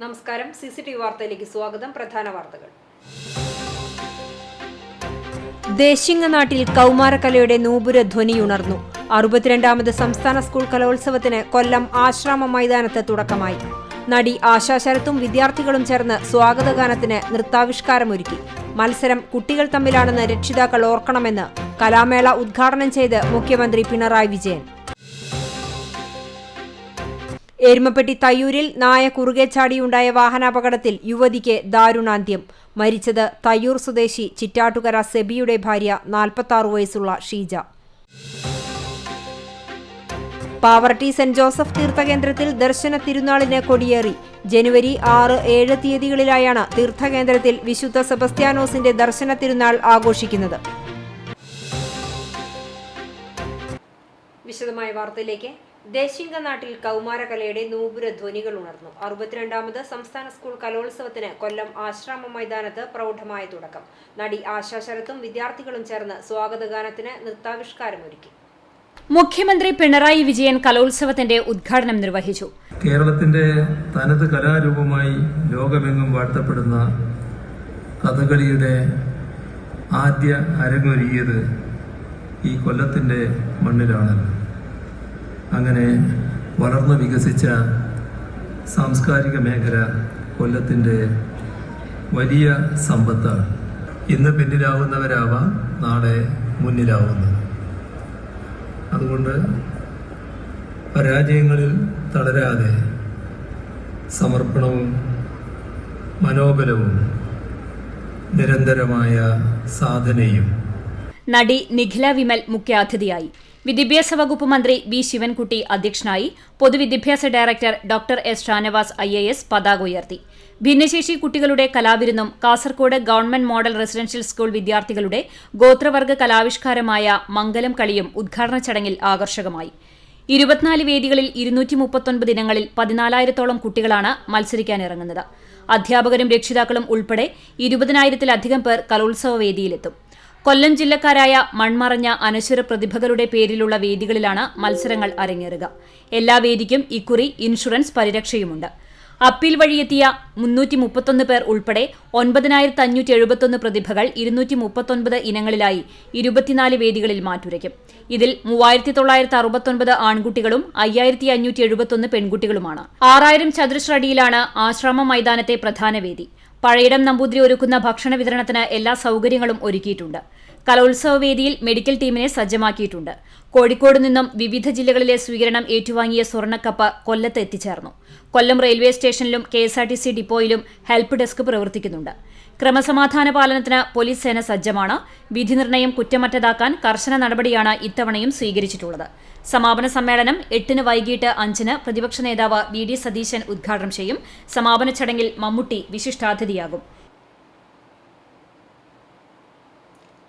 നമസ്കാരം. CCTV വാർത്തയിലേക്ക് സ്വാഗതം. പ്രധാന വാർത്തകൾ. ദേശിങ്ങനാട്ടിൽ കൗമാരകലയുടെ നൂപുര ധ്വനിയുണർന്നു. 62ാമത് സംസ്ഥാന സ്കൂൾ കലോത്സവത്തിന് കൊല്ലം ആശ്രാമ മൈതാനത്ത് തുടക്കമായി. നടി ആശാ ശരത്തും വിദ്യാർത്ഥികളും ചേർന്ന് സ്വാഗതഗാനത്തിന് നൃത്താവിഷ്കാരമൊരുക്കി. മത്സരം കുട്ടികൾ തമ്മിലാണെന്ന് രക്ഷിതാക്കൾ ഓർക്കണമെന്ന് കലാമേള ഉദ്ഘാടനം ചെയ്ത് മുഖ്യമന്ത്രി പിണറായി വിജയൻ. എരുമപ്പെട്ടി തയ്യൂരിൽ നായ കുറുകെ ചാടിയുണ്ടായ വാഹനാപകടത്തിൽ യുവതിക്ക് ദാരുണാന്ത്യം. മരിച്ചത് തയ്യൂർ സ്വദേശി ചിറ്റാട്ടുകര സെബിയുടെ ഭാര്യ 46 വയസ്സുള്ള ഷീജ. പാവർട്ടി സെന്റ് ജോസഫ് തീർത്ഥകേന്ദ്രത്തിൽ ദർശന തിരുനാളിന് കൊടിയേറി. ജനുവരി 6, 7 തീയതികളിലായാണ് തീർത്ഥകേന്ദ്രത്തിൽ വിശുദ്ധ സെബസ്ത്യാനോസിന്റെ ദർശന തിരുനാൾ ആഘോഷിക്കുന്നത്. വിശദമായ വാർത്തയിലേക്ക്. ദേശിംഗനാട്ടിൽ കൗമാരകലയുടെ നൂപുര ധ്വനികൾ ഉണർന്നു. 62ാമത് സംസ്ഥാന സ്കൂൾ കലോത്സവത്തിന് കൊല്ലം ആശ്രാമ മൈതാനത്ത് പ്രൗഢമായ തുടക്കം. നടി ആശാ ശരത്തും വിദ്യാർത്ഥികളും ചേർന്ന് സ്വാഗതഗാനത്തിന് നൃത്താവിഷ്കാരമൊരുക്കി. മുഖ്യമന്ത്രി പിണറായി വിജയൻ കലോത്സവത്തിന്റെ ഉദ്ഘാടനം നിർവഹിച്ചു. കേരളത്തിന്റെ തനത് കലാരൂപമായി ലോകമെങ്ങും വാഴ്ത്തപ്പെടുന്ന കഥകളിയുടെ ആദ്യ അരങ്ങൊരുങ്ങിയത് ഈ കൊല്ലത്തിന്റെ മണ്ണിലാണല്ലോ. അങ്ങനെ വളർന്നു വികസിച്ച സാംസ്കാരിക മേഖല കൊല്ലത്തിൻ്റെ വലിയ സമ്പത്താണ്. ഇന്ന് പിന്നിലാവുന്നവരാവാം നാളെ മുന്നിലാവുന്നത്. അതുകൊണ്ട് പരാജയങ്ങളിൽ തളരാതെ സമർപ്പണവും മനോബലവും നിരന്തരമായ സാധനയും. നടി നിഖില വിമൽ മുഖ്യാതിഥിയായി. വിദ്യാഭ്യാസ വകുപ്പ് മന്ത്രി വി ശിവൻകുട്ടി അധ്യക്ഷനായി. പൊതുവിദ്യാഭ്യാസ director doctor S Shanavas IAS പതാക ഉയർത്തി. ഭിന്നശേഷി കുട്ടികളുടെ കലാവിരുന്നും Kasaragod government model residential school വിദ്യാർത്ഥികളുടെ ഗോത്രവർഗ കലാവിഷ്കാരമായ മംഗലം കളിയും ഉദ്ഘാടന ചടങ്ങിൽ ആകർഷകമായി. 24 വേദികളിൽ 239 ഇനങ്ങളിൽ 14,000-ഓളം കുട്ടികളാണ് മത്സരിക്കാനിറങ്ങുന്നത്. അധ്യാപകരും രക്ഷിതാക്കളും ഉൾപ്പെടെ 20,000-ലധികം പേർ കലോത്സവ വേദിയിലെത്തും. കൊല്ലം ജില്ലക്കാരായ മൺമറഞ്ഞ അനശ്വര പ്രതിഭകളുടെ പേരിലുള്ള വേദികളിലാണ് മത്സരങ്ങൾ അരങ്ങേറുക. എല്ലാ വേദിക്കും ഇക്കുറി ഇൻഷുറൻസ് പരിരക്ഷയുമുണ്ട്. അപ്പീൽ വഴിയെത്തിയ 331 പേർ ഉൾപ്പെടെ 9,571 പ്രതിഭകൾ 239 ഇനങ്ങളിലായി 24 വേദികളിൽ മാറ്റുരയ്ക്കും. ഇതിൽ 3,969 ആൺകുട്ടികളും 5,571 പെൺകുട്ടികളുമാണ്. 6,000 ചതുരശ്ര അടിയിലാണ് ആശ്രാമ മൈതാനത്തെ പ്രധാന വേദി. പഴയിടം നമ്പൂതിരി ഒരുക്കുന്ന ഭക്ഷണ വിതരണത്തിന് എല്ലാ സൗകര്യങ്ങളും ഒരുക്കിയിട്ടുണ്ട്. കലോത്സവ വേദിയിൽ മെഡിക്കൽ ടീമിനെ സജ്ജമാക്കിയിട്ടുണ്ട്. കോഴിക്കോട് നിന്നും വിവിധ ജില്ലകളിലെ സ്വീകരണം ഏറ്റുവാങ്ങിയ സ്വർണ്ണക്കപ്പ് കൊല്ലത്ത് എത്തിച്ചേർന്നു. കൊല്ലം റെയിൽവേ സ്റ്റേഷനിലും KSRTC ഡിപ്പോയിലും ഹെൽപ്പ് ഡെസ്ക് പ്രവർത്തിക്കുന്നുണ്ട്. ക്രമസമാധാന പാലനത്തിന് പോലീസ് സേന സജ്ജമാണ്. വിധി നിർണയം കുറ്റമറ്റതാക്കാൻ കർശന നടപടിയാണ് ഇത്തവണയും സ്വീകരിച്ചിട്ടുള്ളത്. സമാപന സമ്മേളനം 8 വൈകിട്ട് 5 പ്രതിപക്ഷ നേതാവ് VD സതീശൻ ഉദ്ഘാടനം ചെയ്യും. സമാപന ചടങ്ങിൽ മമ്മൂട്ടി വിശിഷ്ടാതിഥിയാകും.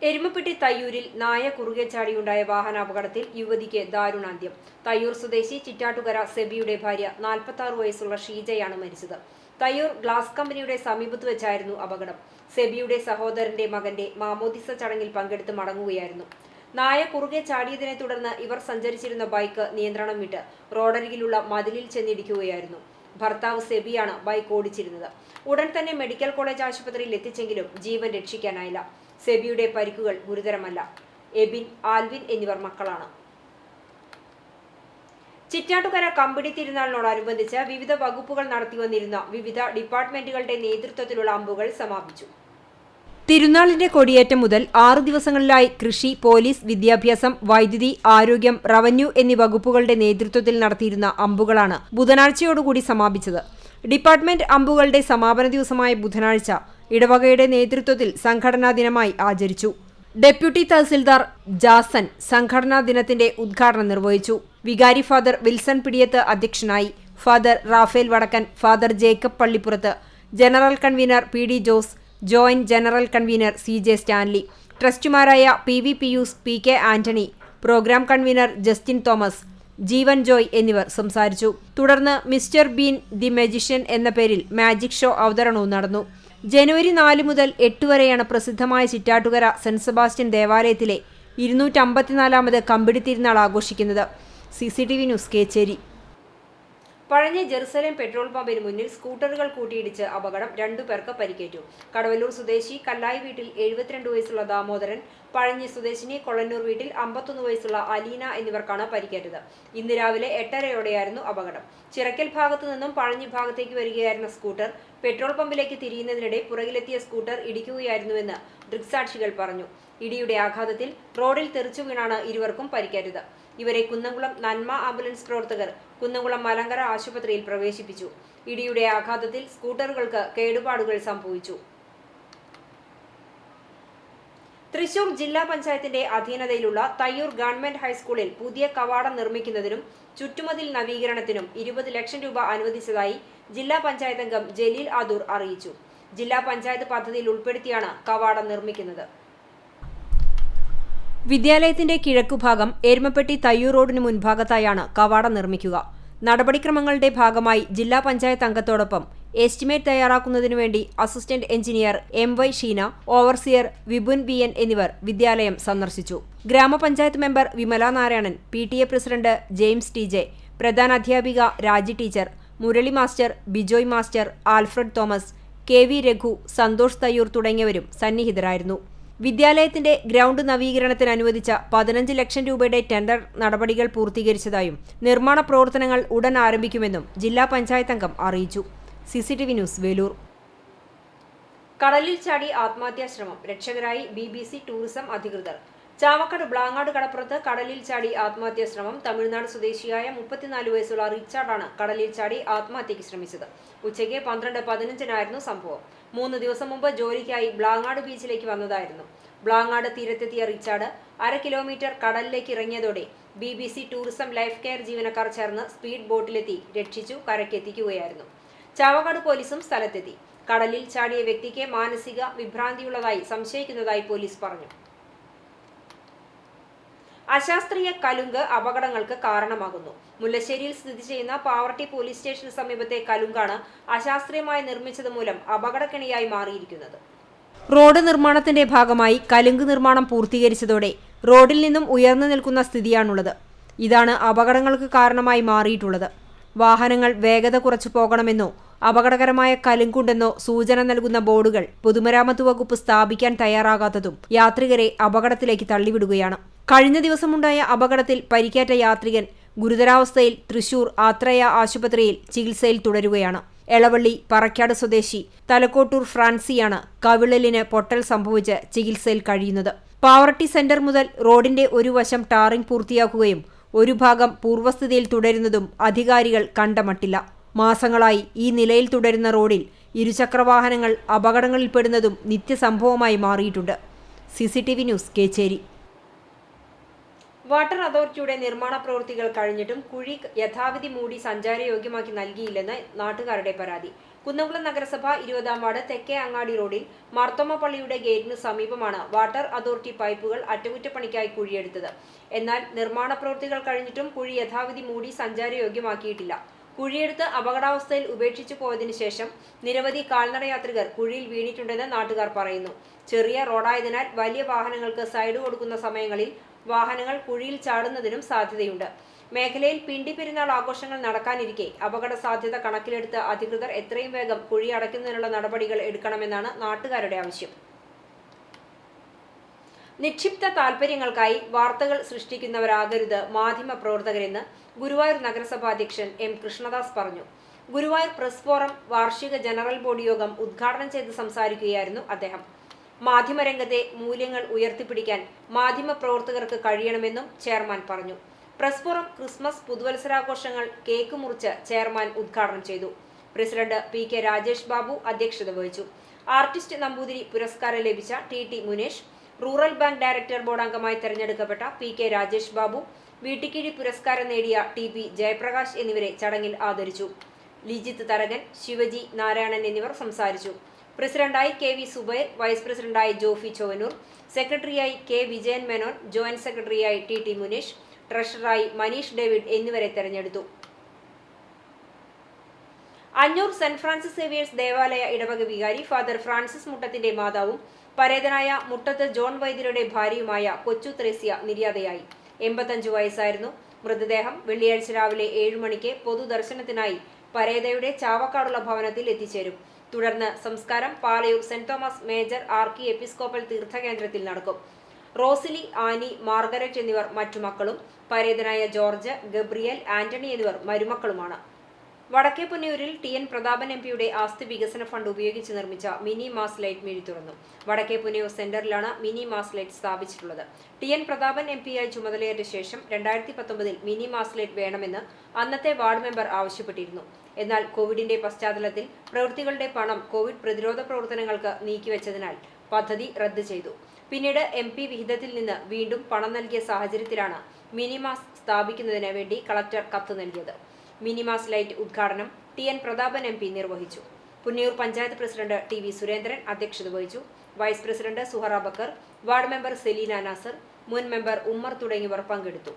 എരുമപ്പെട്ടി തയ്യൂരിൽ നായ കുറുകെ ചാടിയുണ്ടായ വാഹനാപകടത്തിൽ യുവതിക്ക് ദാരുണാന്ത്യം. തയ്യൂർ സ്വദേശി ചിറ്റാട്ടുകര സെബിയുടെ ഭാര്യ 46 വയസ്സുള്ള ഷീജയാണ് മരിച്ചത്. തയ്യൂർ ഗ്ലാസ് കമ്പനിയുടെ സമീപത്ത് വെച്ചായിരുന്നു അപകടം. സെബിയുടെ സഹോദരന്റെ മകന്റെ മാമോദിസ ചടങ്ങിൽ പങ്കെടുത്ത് മടങ്ങുകയായിരുന്നു. നായ കുറുകെ ചാടിയതിനെ തുടർന്ന് ഇവർ സഞ്ചരിച്ചിരുന്ന ബൈക്ക് നിയന്ത്രണം വിട്ട് റോഡരികിലുള്ള മതിലിൽ ചെന്നിടിക്കുകയായിരുന്നു. ഭർത്താവ് സെബിയാണ് ബൈക്ക് ഓടിച്ചിരുന്നത്. ഉടൻ തന്നെ മെഡിക്കൽ കോളേജ് ആശുപത്രിയിൽ എത്തിച്ചെങ്കിലും ജീവൻ രക്ഷിക്കാനായില്ല. സെബിയുടെ പരിക്കുകൾ ഗുരുതരമല്ല. എബിൻ, ആൽവിൻ എന്നിവർ മക്കളാണ്. ചിറ്റാട്ടുകര കമ്പിടി തിരുനാളിനോടനുബന്ധിച്ച് വിവിധ വകുപ്പുകൾ നടത്തിവന്നിരുന്ന വിവിധ ഡിപ്പാർട്ട്മെന്റുകളുടെ നേതൃത്വത്തിലുള്ള അമ്പുകൾ സമാപിച്ചു. തിരുനാളിന്റെ കൊടിയേറ്റം മുതൽ 6 ദിവസങ്ങളിലായി കൃഷി, പോലീസ്, വിദ്യാഭ്യാസം, വൈദ്യുതി, ആരോഗ്യം, റവന്യൂ എന്നീ വകുപ്പുകളുടെ നേതൃത്വത്തിൽ നടത്തിയിരുന്ന അമ്പുകളാണ് ബുധനാഴ്ചയോടുകൂടി സമാപിച്ചത്. ഡിപ്പാർട്ട്മെന്റ് അമ്പുകളുടെ സമാപന ദിവസമായ ബുധനാഴ്ച ഇടവകയുടെ നേതൃത്വത്തിൽ സംഘടനാ ദിനമായി ആചരിച്ചു. ഡെപ്യൂട്ടി തഹസിൽദാർ ജാസൻ സംഘടനാ ദിനത്തിന്റെ ഉദ്ഘാടനം നിർവഹിച്ചു. വികാരി ഫാദർ വിൽസൺ പിടിയത്ത് അധ്യക്ഷനായി. Father Raphael Vadakkan, father Jacob Pallippurath, general convener PD Jose, joint general convener CJ Stanley, ട്രസ്റ്റുമാരായ PV Pius, PK Antony, programme convener Justin Thomas, Jeevan Joy എന്നിവർ സംസാരിച്ചു. തുടർന്ന് മിസ്റ്റർ ബീൻ ദി മജിഷ്യൻ എന്ന പേരിൽ മാജിക് ഷോ അവതരണവും നടന്നു. ജനുവരി 4 മുതൽ 8 വരെയാണ് പ്രസിദ്ധമായ ചിറ്റാട്ടുകര സെന്റ് സെബാസ്റ്റ്യൻ ദേവാലയത്തിലെ 254ാമത് കമ്പിടി തിരുനാൾ ആഘോഷിക്കുന്നത്. CCTV news Kechery. Pazhanji Jerusalem petrol പമ്പിന് മുന്നിൽ സ്കൂട്ടറുകൾ കൂട്ടിയിടിച്ച് അപകടം, 2 പേർക്ക് പരിക്കേറ്റു. കടവല്ലൂർ സ്വദേശി കല്ലായി വീട്ടിൽ 72 വയസ്സുള്ള ദാമോദരൻ, പഴഞ്ഞി സ്വദേശിനി കൊളന്നൂർ വീട്ടിൽ 51 വയസ്സുള്ള അലീന എന്നിവർക്കാണ് പരിക്കേറ്റത്. ഇന്ന് രാവിലെ 8:30യോടെയായിരുന്നു അപകടം. ചിറക്കൽ ഭാഗത്തു നിന്നും പഴഞ്ഞി ഭാഗത്തേക്ക് വരികയായിരുന്ന സ്കൂട്ടർ പെട്രോൾ പമ്പിലേക്ക് തിരിയുന്നതിനിടെ പുറകിലെത്തിയ സ്കൂട്ടർ ഇടിക്കുകയായിരുന്നുവെന്ന് ദൃക്സാക്ഷികൾ പറഞ്ഞു. ഇടിയുടെ ആഘാതത്തിൽ റോഡിൽ തെറിച്ചു വീണാണ് ഇരുവർക്കും പരിക്കേറ്റത്. ഇവരെ കുന്നംകുളം നന്മ ആംബുലൻസ് പ്രവർത്തകർ കുന്നംകുളം മലങ്കര ആശുപത്രിയിൽ പ്രവേശിപ്പിച്ചു. ഇടിയുടെ ആഘാതത്തിൽ സ്കൂട്ടറുകൾക്ക് കേടുപാടുകൾ സംഭവിച്ചു. തൃശൂർ ജില്ലാ പഞ്ചായത്തിന്റെ അധീനതയിലുള്ള തയ്യൂർ ഗവൺമെന്റ് ഹൈസ്കൂളിൽ പുതിയ കവാടം നിർമ്മിക്കുന്നതിനും ചുറ്റുമതിൽ നവീകരണത്തിനും 20 ലക്ഷം രൂപ അനുവദിച്ചതായി ജില്ലാ പഞ്ചായത്ത് അംഗം ജലീൽ ആദൂർ അറിയിച്ചു. ജില്ലാ പഞ്ചായത്ത് പദ്ധതിയിൽ ഉൾപ്പെടുത്തിയാണ് കവാടം നിർമ്മിക്കുന്നത്. വിദ്യാലയത്തിന്റെ കിഴക്കുഭാഗം എരുമപ്പെട്ടി തയ്യൂർ റോഡിന് മുൻഭാഗത്തായാണ് കവാടം നിർമ്മിക്കുക. നടപടിക്രമങ്ങളുടെ ഭാഗമായി ജില്ലാ പഞ്ചായത്ത് അംഗത്തോടൊപ്പം എസ്റ്റിമേറ്റ് തയ്യാറാക്കുന്നതിനു വേണ്ടി assistant engineer MY Sheena, overseer Vipun BN എന്നിവർ വിദ്യാലയം സന്ദർശിച്ചു. ഗ്രാമപഞ്ചായത്ത് member Vimala Narayanan, PTA president James TJ, പ്രധാനാധ്യാപിക Raji teacher, Murali master, Bijoy master, Alfred Thomas, KV Raghu, Santhosh Thayyur തുടങ്ങിയവരും സന്നിഹിതരായിരുന്നു. വിദ്യാലയത്തിന്റെ ഗ്രൗണ്ട് നവീകരണത്തിന് അനുവദിച്ച 15 ലക്ഷം രൂപയുടെ ടെൻഡർ നടപടികൾ പൂർത്തീകരിച്ചതായും നിർമ്മാണ പ്രവർത്തനങ്ങൾ ഉടൻ ആരംഭിക്കുമെന്നും ജില്ലാ പഞ്ചായത്ത് അംഗം അറിയിച്ചു. CCTV news, Velur. കടലിൽ ചാടി ആത്മഹത്യാശ്രമം, രക്ഷകരായി BBC ടൂറിസം അധികൃതർ. ചാവക്കാട് ബ്ലാങ്ങാട് കടപ്പുറത്ത് കടലിൽ ചാടി ആത്മഹത്യാശ്രമം. തമിഴ്നാട് സ്വദേശിയായ 34 വയസ്സുള്ള റിച്ചാർഡാണ് കടലിൽ ചാടി ആത്മഹത്യയ്ക്ക് ശ്രമിച്ചത്. ഉച്ചയ്ക്ക് 12:15 സംഭവം. 3 ദിവസം മുമ്പ് ജോലിക്കായി ബ്ലാങ്ങാട് ബീച്ചിലേക്ക് വന്നതായിരുന്നു. ബ്ലാങ്ങാട് തീരത്തെത്തിയ റിച്ചാർഡ് 1/2 കിലോമീറ്റർ കടലിലേക്ക് ഇറങ്ങിയതോടെ BBC ടൂറിസം ലൈഫ് കെയർ ജീവനക്കാർ ചേർന്ന് സ്പീഡ് ബോട്ടിലെത്തി രക്ഷിച്ചു കരക്കെത്തിക്കുകയായിരുന്നു. ചാവക്കാട് പോലീസും സ്ഥലത്തെത്തി. കടലിൽ ചാടിയ വ്യക്തിക്ക് മാനസിക വിഭ്രാന്തിയുള്ളതായി സംശയിക്കുന്നതായി പോലീസ് പറഞ്ഞു. അശാസ്ത്രീയ കലുങ്ക് അപകടങ്ങൾക്ക് കാരണമാകുന്നു. മുല്ലശ്ശേരിയിൽ സ്ഥിതി ചെയ്യുന്ന പാവർട്ടി പോലീസ് സ്റ്റേഷന് സമീപത്തെ കലുങ്കാണ് അശാസ്ത്രീയമായി നിർമ്മിച്ചത് മൂലം അപകടക്കെണിയായി മാറിയിരിക്കുന്നത്. റോഡ് നിർമ്മാണത്തിന്റെ ഭാഗമായി കലുങ്ക് നിർമ്മാണം പൂർത്തീകരിച്ചതോടെ റോഡിൽ നിന്നും ഉയർന്നു നിൽക്കുന്ന സ്ഥിതിയാണുള്ളത്. ഇതാണ് അപകടങ്ങൾക്ക് കാരണമായി മാറിയിട്ടുള്ളത്. വാഹനങ്ങൾ വേഗത കുറച്ചു പോകണമെന്നോ അപകടകരമായ കലുങ്കുണ്ടെന്നോ സൂചന നൽകുന്ന ബോർഡുകൾ പൊതുമരാമത്ത് വകുപ്പ് സ്ഥാപിക്കാൻ തയ്യാറാകാത്തതും യാത്രികരെ അപകടത്തിലേക്ക് തള്ളിവിടുകയാണ്. കഴിഞ്ഞ ദിവസമുണ്ടായ അപകടത്തിൽ പരിക്കേറ്റ യാത്രികൻ ഗുരുതരാവസ്ഥയിൽ തൃശൂർ ആത്രേയ ആശുപത്രിയിൽ ചികിത്സയിൽ തുടരുകയാണ്. എളവള്ളി പറക്കാട് സ്വദേശി തലക്കോട്ടൂർ ഫ്രാൻസിയാണ് കവിളലിന് പൊട്ടൽ സംഭവിച്ച് ചികിത്സയിൽ കഴിയുന്നത്. പാവർട്ടി സെന്റർ മുതൽ റോഡിന്റെ ഒരു വശം ടാറിംഗ് പൂർത്തിയാക്കുകയും ഒരു ഭാഗം പൂർവ്വസ്ഥിതിയിൽ തുടരുന്നതും അധികാരികൾ കണ്ടമട്ടില്ല. മാസങ്ങളായി ഈ നിലയിൽ തുടരുന്ന റോഡിൽ ഇരുചക്രവാഹനങ്ങൾ അപകടങ്ങളിൽപ്പെടുന്നതും നിത്യസംഭവമായി മാറിയിട്ടുണ്ട്. CCTV news, Kecheri. വാട്ടർ അതോറിറ്റിയുടെ നിർമ്മാണ പ്രവൃത്തികൾ കഴിഞ്ഞിട്ടും കുഴി യഥാവിധി മൂടി സഞ്ചാരയോഗ്യമാക്കി നൽകിയില്ലെന്ന് നാട്ടുകാരുടെ പരാതി. കുന്നംകുളം നഗരസഭ 20-ാം വാർഡ് തെക്കേ അങ്ങാടി റോഡിൽ മാർത്തോമ പള്ളിയുടെ ഗേറ്റിന് സമീപമാണ് വാട്ടർ അതോറിറ്റി പൈപ്പുകൾ അറ്റകുറ്റപ്പണിക്കായി കുഴിയെടുത്തത്. എന്നാൽ നിർമ്മാണ പ്രവൃത്തികൾ കഴിഞ്ഞിട്ടും കുഴി യഥാവിധി മൂടി സഞ്ചാരയോഗ്യമാക്കിയിട്ടില്ല. കുഴിയെടുത്ത് അപകടാവസ്ഥയിൽ ഉപേക്ഷിച്ചു പോയതിനു ശേഷം നിരവധി കാൽനടയാത്രികർ കുഴിയിൽ വീണിട്ടുണ്ടെന്ന് നാട്ടുകാർ പറയുന്നു. ചെറിയ റോഡായതിനാൽ വലിയ വാഹനങ്ങൾക്ക് സൈഡ് കൊടുക്കുന്ന സമയങ്ങളിൽ വാഹനങ്ങൾ കുഴിയിൽ ചാടുന്നതിനും സാധ്യതയുണ്ട്. മേഖലയിൽ പിണ്ടി പെരുന്നാൾ ആഘോഷങ്ങൾ നടക്കാനിരിക്കെ അപകട സാധ്യത കണക്കിലെടുത്ത് അധികൃതർ എത്രയും വേഗം കുഴി അടയ്ക്കുന്നതിനുള്ള നടപടികൾ എടുക്കണമെന്നാണ് നാട്ടുകാരുടെ ആവശ്യം. നിക്ഷിപ്ത താൽപര്യങ്ങൾക്കായി വാർത്തകൾ സൃഷ്ടിക്കുന്നവരാകരുത് മാധ്യമ പ്രവർത്തകരെന്ന് ഗുരുവായൂർ നഗരസഭാ അധ്യക്ഷൻ M. കൃഷ്ണദാസ് പറഞ്ഞു. ഗുരുവായൂർ പ്രസ് ഫോറം വാർഷിക ജനറൽ ബോഡി യോഗം ഉദ്ഘാടനം ചെയ്ത് സംസാരിക്കുകയായിരുന്നു അദ്ദേഹം. മാധ്യമരംഗത്തെ മൂല്യങ്ങൾ ഉയർത്തിപ്പിടിക്കാൻ മാധ്യമ പ്രവർത്തകർക്ക് കഴിയണമെന്നും ചെയർമാൻ പറഞ്ഞു. പ്രസ് ഫോറം ക്രിസ്മസ് പുതുവത്സരാഘോഷങ്ങൾ കേക്ക് മുറിച്ച് ചെയർമാൻ ഉദ്ഘാടനം ചെയ്തു. പ്രസിഡന്റ് PK രാജേഷ് ബാബു അധ്യക്ഷത വഹിച്ചു. ആർട്ടിസ്റ്റ് നമ്പൂതിരി പുരസ്കാരം ലഭിച്ച TT Munesh, rural bank director board അംഗമായി തെരഞ്ഞെടുക്കപ്പെട്ട PK രാജേഷ് ബാബു, വീട്ടിക്കിഴി പുരസ്കാരം നേടിയ TP ജയപ്രകാശ് എന്നിവരെ ചടങ്ങിൽ ആദരിച്ചു. ലിജിത്ത് തരകൻ, ശിവജി നാരായണൻ എന്നിവർ സംസാരിച്ചു. പ്രസിഡന്റായി KV സുബൈർ, വൈസ് പ്രസിഡന്റായി ജോഫി ചൊവ്വന്നൂർ, സെക്രട്ടറിയായി K. വിജയൻ മേനോൻ, ജോയിന്റ് സെക്രട്ടറിയായി TT മുനേഷ്, ട്രഷററായി മനീഷ് ഡേവിഡ് എന്നിവരെ തെരഞ്ഞെടുത്തു. അഞ്ഞൂർ സെന്റ് ഫ്രാൻസിസ് സേവിയേഴ്സ് ദേവാലയ ഇടവക വികാരി ഫാദർ ഫ്രാൻസിസ് മുട്ടത്തിന്റെ മാതാവും പരേതനായ മുട്ടത്ത് ജോൺ വൈദ്യരുടെ ഭാര്യയുമായ കൊച്ചു ത്രേസ്യ നിര്യാതയായി. 85 വയസ്സായിരുന്നു. മൃതദേഹം വെള്ളിയാഴ്ച രാവിലെ 7 മണിക്ക് പൊതുദർശനത്തിനായി പരേതയുടെ ചാവക്കാടുള്ള ഭവനത്തിൽ എത്തിച്ചേരും. തുടർന്ന് സംസ്കാരം Palayur saint Thomas major archiepiscopal തീർത്ഥകേന്ദ്രത്തിൽ നടക്കും. റോസിലി, ആനി, മാർഗരറ്റ് എന്നിവർ മറ്റു മക്കളും പരേതനായ ജോർജ്, ഗബ്രിയൽ, ആന്റണി എന്നിവർ മരുമക്കളുമാണ്. വടക്കേ പുന്നയൂരിൽ ടി.എൻ. പ്രതാപൻ എം.പിയുടെ ആസ്തി വികസന ഫണ്ട് ഉപയോഗിച്ച് നിർമ്മിച്ച മിനി മാസ് ലൈറ്റ് മിഴി തുറന്നു. വടക്കേ പുന്നയൂർ സെന്ററിലാണ് മിനി മാസ് ലൈറ്റ് സ്ഥാപിച്ചിട്ടുള്ളത്. ടി.എൻ. പ്രതാപൻ എം.പിയായി ചുമതലയേറ്റ ശേഷം 2019 മിനി മാസ് ലൈറ്റ് വേണമെന്ന് അന്നത്തെ വാർഡ് മെമ്പർ ആവശ്യപ്പെട്ടിരുന്നു. എന്നാൽ കോവിഡിന്റെ പശ്ചാത്തലത്തിൽ പ്രവൃത്തികളുടെ പണം കോവിഡ് പ്രതിരോധ പ്രവർത്തനങ്ങൾക്ക് നീക്കിവെച്ചതിനാൽ പദ്ധതി റദ്ദ് ചെയ്തു. പിന്നീട് എം.പി വിഹിതത്തിൽ നിന്ന് വീണ്ടും പണം നൽകിയ സാഹചര്യത്തിലാണ് മിനി മാസ് സ്ഥാപിക്കുന്നതിന് വേണ്ടി കളക്ടർ കത്ത് നൽകിയത്. മിനിമാസ് ലൈറ്റ് ഉദ്ഘാടനം ടി.എൻ. പ്രതാപൻ എം.പി നിർവഹിച്ചു. Punnayur panchayat president T V. സുരേന്ദ്രൻ അധ്യക്ഷത വഹിച്ചു. Vice president Suhara Bakkar, ward member Selina Nasar, മുൻ മെമ്പർ ഉമ്മർ തുടങ്ങിയവർ പങ്കെടുത്തു.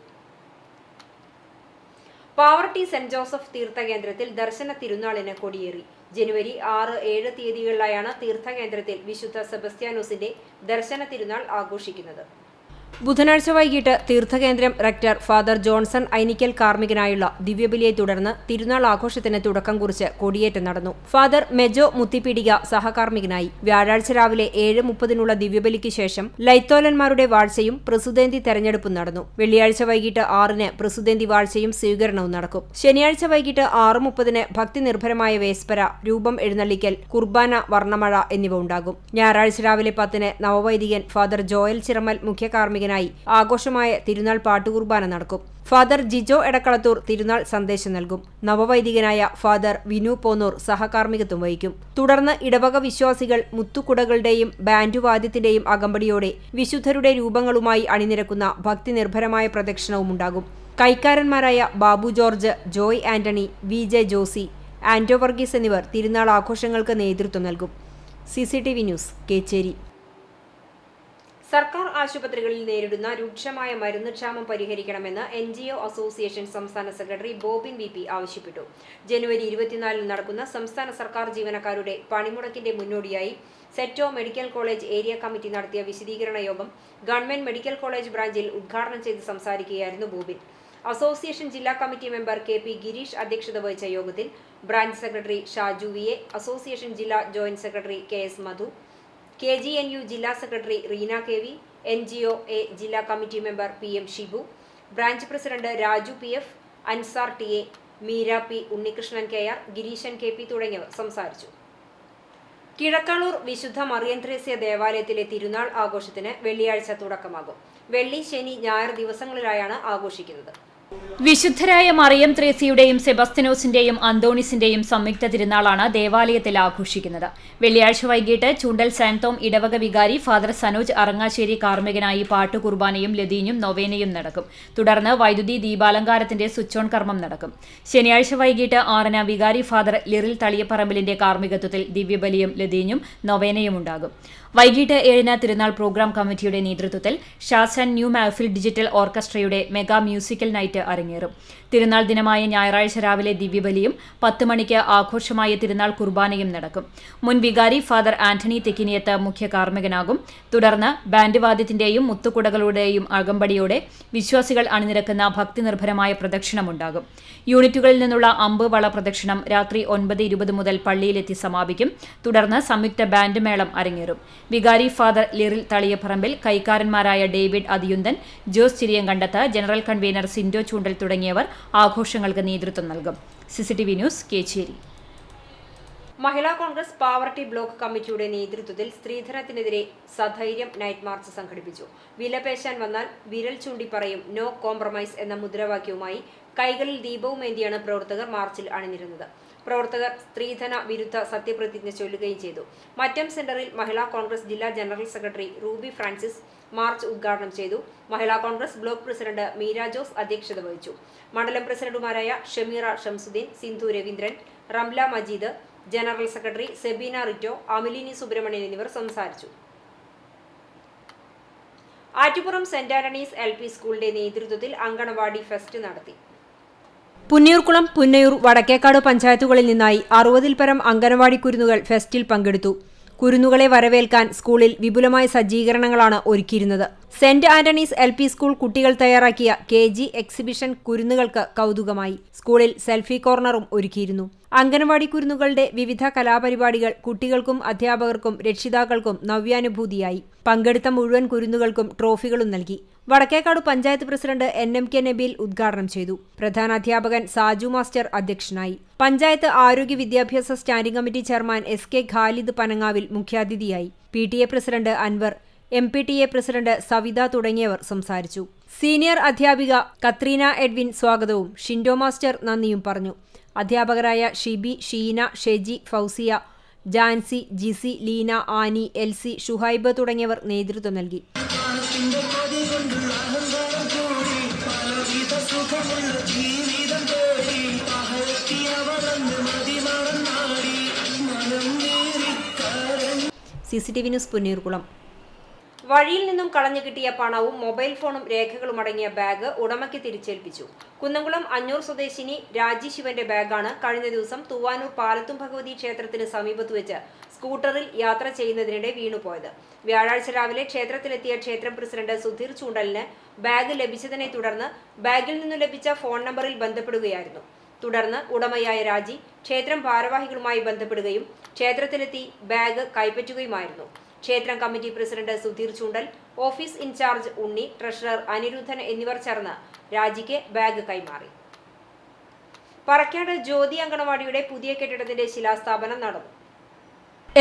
പാവർട്ടി സെന്റ് ജോസഫ് തീർത്ഥകേന്ദ്രത്തിൽ ദർശന തിരുനാളിന് കൊടിയേറി. ജനുവരി 6, 7 തീയതികളിലായാണ് തീർത്ഥകേന്ദ്രത്തിൽ വിശുദ്ധ സെബസ്ത്യാനോസിന്റെ ദർശന തിരുനാൾ ആഘോഷിക്കുന്നത്. ബുധനാഴ്ച വൈകിട്ട് തീർത്ഥകേന്ദ്രം റെക്ടർ ഫാദർ ജോൺസൺ ഐനിക്കൽ കാർമ്മികനായുള്ള ദിവ്യബലിയെ തുടർന്ന് തിരുനാൾ ആഘോഷത്തിന് തുടക്കം കുറിച്ച് കൊടിയേറ്റം നടന്നു. ഫാദർ മെജോ മുത്തിപ്പീടിക സഹകാർമ്മികനായി. വ്യാഴാഴ്ച രാവിലെ 7:30 ദിവ്യബലിക്ക് ശേഷം ലൈത്തോലന്മാരുടെ വാഴ്ചയും പ്രസുദേന്തി തെരഞ്ഞെടുപ്പും നടന്നു. വെള്ളിയാഴ്ച വൈകിട്ട് 6 പ്രസുദേന്തി വാഴ്ചയും സ്വീകരണവും നടക്കും. ശനിയാഴ്ച വൈകിട്ട് 6:30 ഭക്തി നിർഭരമായ വേസ്പര, രൂപം എഴുന്നള്ളിക്കൽ, കുർബാന, വർണ്ണമഴ എന്നിവ ഉണ്ടാകും. ഞായറാഴ്ച രാവിലെ 10 നവവൈദികൻ ഫാദർ ജോയൽ ചിറമൽ മുഖ്യ കാർമ്മികനായി ആഘോഷമായ തിരുനാൾ പാട്ടുകുർബാന നടക്കും. ഫാദർ ജിജോ എടക്കളത്തൂർ തിരുനാൾ സന്ദേശം നൽകും. നവവൈദികനായ ഫാദർ വിനു പോന്നൂർ സഹകാർമ്മികത്വം വഹിക്കും. തുടർന്ന് ഇടവക വിശ്വാസികൾ മുത്തുകുടകളുടെയും ബാൻഡുവാദ്യത്തിന്റെയും അകമ്പടിയോടെ വിശുദ്ധരുടെ രൂപങ്ങളുമായി അണിനിരക്കുന്ന ഭക്തി നിർഭരമായ പ്രദക്ഷിണവും ഉണ്ടാകും. കൈക്കാരന്മാരായ ബാബു ജോർജ്, ജോയ് ആന്റണി, വി.ജെ. ജോസി, ആന്റോ വർഗീസ് എന്നിവർ തിരുനാൾ ആഘോഷങ്ങൾക്ക് നേതൃത്വം നൽകും. CCTV news, Kechery. സർക്കാർ ആശുപത്രികളിൽ നേരിടുന്ന രൂക്ഷമായ മരുന്ന് ക്ഷാമം പരിഹരിക്കണമെന്ന് NGO അസോസിയേഷൻ സംസ്ഥാന സെക്രട്ടറി ബോബിൻ VP ആവശ്യപ്പെട്ടു. ജനുവരി 24 നടക്കുന്ന സംസ്ഥാന സർക്കാർ ജീവനക്കാരുടെ പണിമുടക്കിന്റെ മുന്നോടിയായി സെറ്റോ മെഡിക്കൽ കോളേജ് ഏരിയ കമ്മിറ്റി നടത്തിയ വിശദീകരണ യോഗം ഗവൺമെന്റ് മെഡിക്കൽ കോളേജ് ബ്രാഞ്ചിൽ ഉദ്ഘാടനം ചെയ്ത് സംസാരിക്കുകയായിരുന്നു ബോബിൻ. അസോസിയേഷൻ ജില്ലാ കമ്മിറ്റി മെമ്പർ KP ഗിരീഷ് അധ്യക്ഷത വഹിച്ച യോഗത്തിൽ branch secretary Shaju VA, association ജില്ലാ joint secretary KS Madhu, KGNU ജില്ലാ സെക്രട്ടറി റീന KV, NGO-A ജില്ലാ committee member PM Shibu, branch president Raju PF, Ansar TA, Meera P, Unnikrishnan KR, Gireeshan KP തുടങ്ങിയവർ സംസാരിച്ചു. കിഴക്കാളൂർ വിശുദ്ധ മറിയം ത്രേസ്യ ദേവാലയത്തിലെ തിരുനാൾ ആഘോഷത്തിന് വെള്ളിയാഴ്ച തുടക്കമാകും. വെള്ളി, ശനി, ഞായർ ദിവസങ്ങളിലായാണ് ആഘോഷിക്കുന്നത്. വിശുദ്ധരായ മറിയം ത്രേസ്യയുടെയും സെബസ്ത്യനോസിന്റെയും അന്തോണിസിന്റെയും സംയുക്ത തിരുനാളാണ് ദേവാലയത്തിൽ ആഘോഷിക്കുന്നത്. വെള്ളിയാഴ്ച വൈകിട്ട് ചൂണ്ടൽ സാന്തോം ഇടവക വികാരി ഫാദർ സനോജ് അറങ്ങാശ്ശേരി കാർമ്മികനായി പാട്ടുകുർബാനയും ലതീഞ്ഞും നൊവേനയും നടക്കും. തുടർന്ന് വൈദ്യുതി ദീപാലങ്കാരത്തിന്റെ സ്വിച്ച് ഓൺ കർമ്മം നടക്കും. ശനിയാഴ്ച വൈകിട്ട് 6 വികാരി ഫാദർ ലിറിൽ തളിയപ്പറമ്പിലിന്റെ കാർമ്മികത്വത്തിൽ ദിവ്യബലിയും ലതീഞ്ഞും നൊവേനയും ഉണ്ടാകും. വൈകിട്ട് 7 തിരുനാൾ പ്രോഗ്രാം കമ്മിറ്റിയുടെ നേതൃത്വത്തിൽ ഷാസ് ന്യൂ മഹഫിൽ ഡിജിറ്റൽ ഓർക്കസ്ട്രയുടെ മെഗാ മ്യൂസിക്കൽ നൈറ്റ് അരങ്ങേറും. തിരുനാൾ ദിനമായ ഞായറാഴ്ച രാവിലെ ദിവ്യബലിയും 10 മണിക്ക് ആഘോഷമായ തിരുനാൾ കുർബാനയും നടക്കും. മുൻ വികാരി ഫാദർ ആന്റണി തെക്കിനിയത്ത് മുഖ്യ കാർമ്മികനാകും. തുടർന്ന് ബാൻഡ് വാദ്യത്തിന്റെയും മുത്തുകുടകളുടെയും അകമ്പടിയോടെ വിശ്വാസികൾ അണിനിരക്കുന്ന ഭക്തി നിർഭരമായ പ്രദക്ഷിണമുണ്ടാകും. യൂണിറ്റുകളിൽ നിന്നുള്ള അമ്പ് വള പ്രദക്ഷിണം രാത്രി 9:20 മുതൽ പള്ളിയിലെത്തി സമാപിക്കും. തുടർന്ന് സംയുക്ത ബാൻഡ് മേളം അരങ്ങേറും. വികാരി ഫാദർ ലിറിൽ തളിയപ്പറമ്പിൽ, കൈക്കാരന്മാരായ David Athiyunthan, Jose Chiriyankandath, general convener Sindo Choondal തുടങ്ങിയവർ ആഘോഷങ്ങൾക്ക് നേതൃത്വം നൽകും. CCTV news, Kechery. Mahila Congress Pavaratty block കമ്മിറ്റിയുടെ നേതൃത്വത്തിൽ സ്ത്രീധനത്തിനെതിരെ സധൈര്യം നൈറ്റ് മാർച്ച് സംഘടിപ്പിച്ചു. വിലപേശാൻ വന്നാൽ വിരൽ ചൂണ്ടി പറയും, നോ കോംപ്രമൈസ് എന്ന മുദ്രാവാക്യവുമായി കൈകളിൽ ദീപവുമേന്തിയാണ് പ്രവർത്തകർ മാർച്ചിൽ അണിനിരുന്നത്. പ്രവർത്തകർ സ്ത്രീധന വിരുദ്ധ സത്യപ്രതിജ്ഞ ചൊല്ലുകയും ചെയ്തു. മറ്റം സെന്ററിൽ മഹിളാ കോൺഗ്രസ് ജില്ലാ general secretary Ruby Francis March ഉദ്ഘാടനം ചെയ്തു. മഹിളാ കോൺഗ്രസ് ബ്ലോക്ക് പ്രസിഡന്റ് മീര ജോസ് അധ്യക്ഷത വഹിച്ചു. മണ്ഡലം പ്രസിഡന്റുമാരായ ഷമീറ ഷംസുദ്ദീൻ, സിന്ധു രവീന്ദ്രൻ, റംല മജീദ്, ജനറൽ സെക്രട്ടറി സെബീന റിറ്റോ, അമിലിനി സുബ്രഹ്മണ്യൻ എന്നിവർ സംസാരിച്ചു. ആറ്റുപുറം സെന്റ് ആന്റണീസ് LP സ്കൂളിന്റെ നേതൃത്വത്തിൽ അങ്കണവാടി ഫെസ്റ്റ് നടത്തി. പുന്നയൂർകുളം, പുന്നയൂർ, വടക്കേക്കാട് പഞ്ചായത്തുകളിൽ നിന്നായി 60-ൽ പരം അങ്കണവാടി കുരുന്നുകൾ ഫെസ്റ്റിൽ പങ്കെടുത്തു. കുരുന്നുകളെ വരവേൽക്കാൻ സ്കൂളിൽ വിപുലമായ സജ്ജീകരണങ്ങളാണ് ഒരുക്കിയിരുന്നത്. സെന്റ് ആന്റണീസ് LP സ്കൂൾ കുട്ടികൾ തയ്യാറാക്കിയ KG എക്സിബിഷൻ കുരുന്നുകൾക്ക് കൗതുകമായി. സ്കൂളിൽ സെൽഫി കോർണറും ഒരുക്കിയിരുന്നു. അംഗനവാടി കുരുന്നുകളുടെ വിവിധ കലാപരിപാടികൾ കുട്ടികൾക്കും അധ്യാപകർക്കും രക്ഷിതാക്കൾക്കും നവ്യാനുഭൂതിയായി. പങ്കെടുത്ത മുഴുവൻ കുരുന്നുകൾക്കും ട്രോഫികളും നൽകി. വടക്കേക്കാട് പഞ്ചായത്ത് പ്രസിഡന്റ് NMK നബീൽ ഉദ്ഘാടനം ചെയ്തു. പ്രധാനാധ്യാപകൻ സാജു മാസ്റ്റർ അധ്യക്ഷനായി. പഞ്ചായത്ത് ആരോഗ്യ വിദ്യാഭ്യാസ standing committee chairman SK Khalid പനങ്ങാവിൽ മുഖ്യാതിഥിയായി. PTA president Anwar, MPTA president Savitha തുടങ്ങിയവർ സംസാരിച്ചു. സീനിയർ അധ്യാപിക കത്രീന എഡ്വിൻ സ്വാഗതവും ഷിൻഡോ മാസ്റ്റർ നന്ദിയും പറഞ്ഞു. അധ്യാപകരായ ഷിബി, ഷീന, ഷെജി, ഫൗസിയ, ജാൻസി, ജിസി, ലീന, ആനി, എൽസി, ഷുഹൈബ് തുടങ്ങിയവർ നേതൃത്വം നൽകി. CCTV news Punneerkulam. വഴിയിൽ നിന്നും കളഞ്ഞു കിട്ടിയ പണവും മൊബൈൽ ഫോണും രേഖകളും അടങ്ങിയ ബാഗ് ഉടമയ്ക്ക് തിരിച്ചേൽപ്പിച്ചു. കുന്നംകുളം അഞ്ഞൂർ സ്വദേശിനി രാജി ശിവന്റെ ബാഗാണ് കഴിഞ്ഞ ദിവസം തൂവാനൂർ പാലത്തും ഭഗവതി ക്ഷേത്രത്തിന് സമീപത്ത് വെച്ച് സ്കൂട്ടറിൽ യാത്ര ചെയ്യുന്നതിനിടെ വീണുപോയത്. വ്യാഴാഴ്ച രാവിലെ ക്ഷേത്രത്തിലെത്തിയ ക്ഷേത്രം പ്രസിഡന്റ് സുധീർ ചൂണ്ടലിന് ബാഗ് ലഭിച്ചതിനെ തുടർന്ന് ബാഗിൽ നിന്നും ലഭിച്ച ഫോൺ നമ്പറിൽ ബന്ധപ്പെടുകയായിരുന്നു. തുടർന്ന് ഉടമയായ രാജി ക്ഷേത്രം ഭാരവാഹികളുമായി ബന്ധപ്പെടുകയും ക്ഷേത്രത്തിലെത്തി ബാഗ് കൈപ്പറ്റുകയുമായിരുന്നു. ക്ഷേത്രം കമ്മിറ്റി പ്രസിഡന്റ് സുധീർ ചൂണ്ടൽ, ഓഫീസ് ഇൻചാർജ് ഉണ്ണി, ട്രഷറർ അനിരുദ്ധൻ എന്നിവർ ചേർന്ന് രാജിക്ക് ബാഗ് കൈമാറി. പറക്കാട് ജ്യോതി അങ്കണവാടിയുടെ പുതിയ കെട്ടിടത്തിന്റെ ശിലാസ്ഥാപനം നടന്നു.